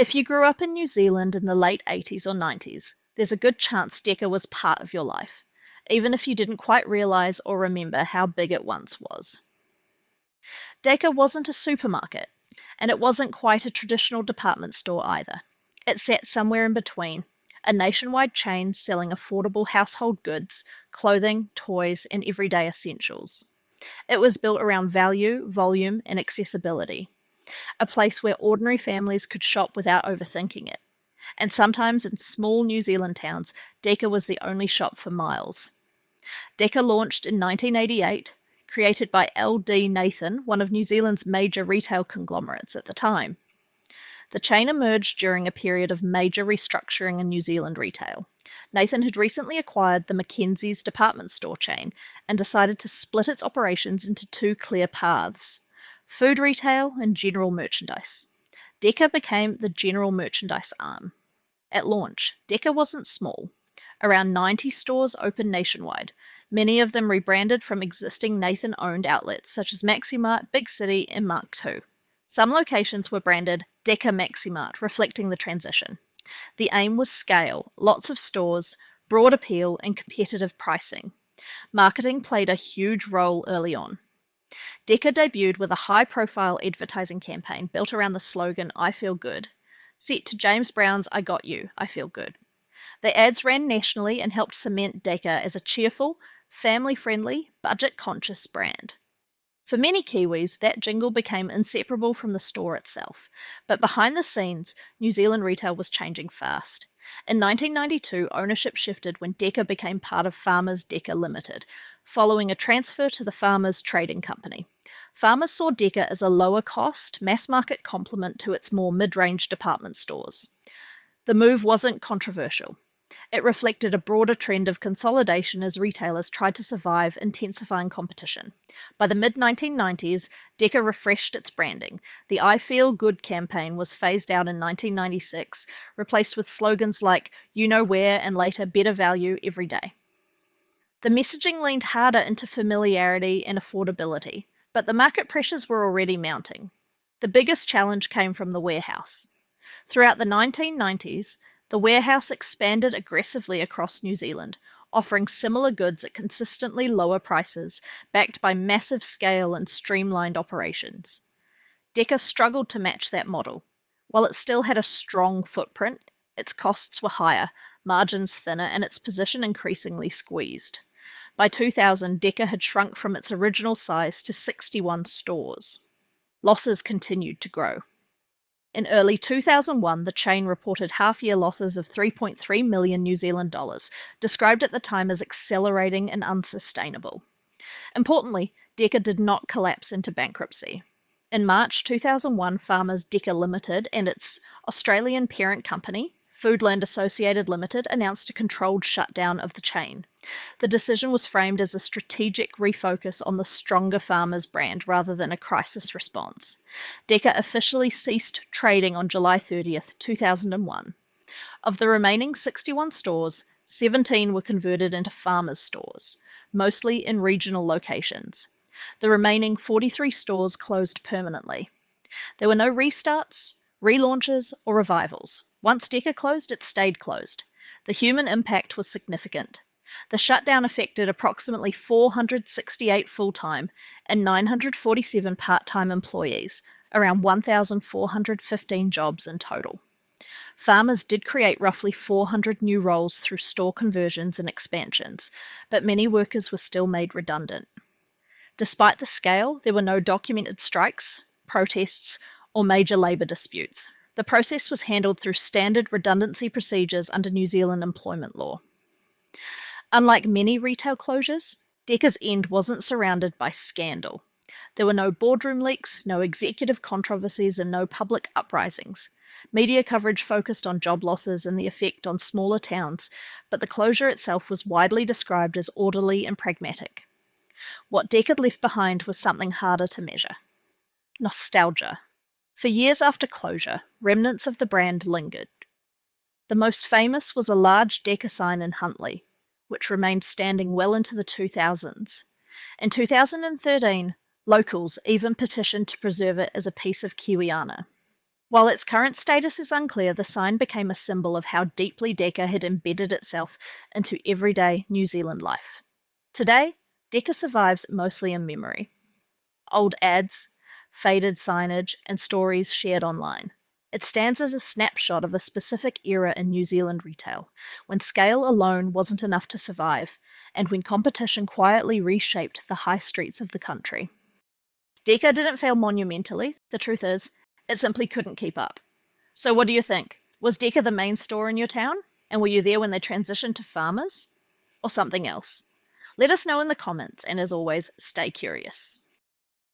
If you grew up in New Zealand in the late 80s or 90s, there's a good chance Deka was part of your life, even if you didn't quite realise or remember how big it once was. Deka wasn't a supermarket, and it wasn't quite a traditional department store either. It sat somewhere in between, a nationwide chain selling affordable household goods, clothing, toys, and everyday essentials. It was built around value, volume, and accessibility, a place where ordinary families could shop without overthinking it. And sometimes in small New Zealand towns, Deka was the only shop for miles. Deka launched in 1988, created by L.D. Nathan, one of New Zealand's major retail conglomerates at the time. The chain emerged during a period of major restructuring in New Zealand retail. Nathan had recently acquired the Mackenzie's department store chain and decided to split its operations into two clear paths: food retail and general merchandise. Deka became the general merchandise arm. At launch, Deka wasn't small. Around 90 stores opened nationwide, many of them rebranded from existing Nathan-owned outlets such as Maximart, Big City, and Mark II. Some locations were branded Deka Maximart, reflecting the transition. The aim was scale, lots of stores, broad appeal, and competitive pricing. Marketing played a huge role early on. Deka debuted with a high-profile advertising campaign built around the slogan "I Feel Good," set to James Brown's "I Got You, I Feel Good." The ads ran nationally and helped cement Deka as a cheerful, family-friendly, budget-conscious brand. For many Kiwis, that jingle became inseparable from the store itself. But behind the scenes, New Zealand retail was changing fast. In 1992, ownership shifted when Deka became part of Farmers Deka Ltd, following a transfer to the Farmers Trading Company. Farmers saw Deka as a lower-cost, mass-market complement to its more mid-range department stores. The move wasn't controversial. It reflected a broader trend of consolidation as retailers tried to survive intensifying competition. By the mid-1990s, Deka refreshed its branding. The "I Feel Good" campaign was phased out in 1996, replaced with slogans like "You Know Where" and later "Better Value Every Day." The messaging leaned harder into familiarity and affordability, but the market pressures were already mounting. The biggest challenge came from the warehouse. Throughout the 1990s, the warehouse expanded aggressively across New Zealand, offering similar goods at consistently lower prices, backed by massive scale and streamlined operations. Deka struggled to match that model. While it still had a strong footprint, its costs were higher, margins thinner, and its position increasingly squeezed. By 2000, Deka had shrunk from its original size to 61 stores. Losses continued to grow. In early 2001, the chain reported half-year losses of 3.3 million New Zealand dollars, described at the time as accelerating and unsustainable. Importantly, Deka did not collapse into bankruptcy. In March 2001, Farmers Deka Ltd and its Australian parent company, Foodland Associated Limited, announced a controlled shutdown of the chain. The decision was framed as a strategic refocus on the stronger Farmers brand rather than a crisis response. Deka officially ceased trading on July 30th, 2001. Of the remaining 61 stores, 17 were converted into Farmers stores, mostly in regional locations. The remaining 43 stores closed permanently. There were no restarts, relaunches, or revivals. Once Deka closed, it stayed closed. The human impact was significant. The shutdown affected approximately 468 full-time and 947 part-time employees, around 1,415 jobs in total. Farmers did create roughly 400 new roles through store conversions and expansions, but many workers were still made redundant. Despite the scale, there were no documented strikes, protests, or major labour disputes. The process was handled through standard redundancy procedures under New Zealand employment law. Unlike many retail closures, Deka's end wasn't surrounded by scandal. There were no boardroom leaks, no executive controversies, and no public uprisings. Media coverage focused on job losses and the effect on smaller towns, but the closure itself was widely described as orderly and pragmatic. What Deka left behind was something harder to measure: nostalgia. For years after closure, remnants of the brand lingered. The most famous was a large Deka sign in Huntly, which remained standing well into the 2000s. In 2013, locals even petitioned to preserve it as a piece of Kiwiana. While its current status is unclear, the sign became a symbol of how deeply Deka had embedded itself into everyday New Zealand life. Today, Deka survives mostly in memory. Old ads, faded signage, and stories shared online. It stands as a snapshot of a specific era in New Zealand retail, when scale alone wasn't enough to survive, and when competition quietly reshaped the high streets of the country. Deka didn't fail monumentally. The truth is, it simply couldn't keep up. So, what do you think? Was Deka the main store in your town? And were you there when they transitioned to Farmers? Or something else? Let us know in the comments, and as always, stay curious.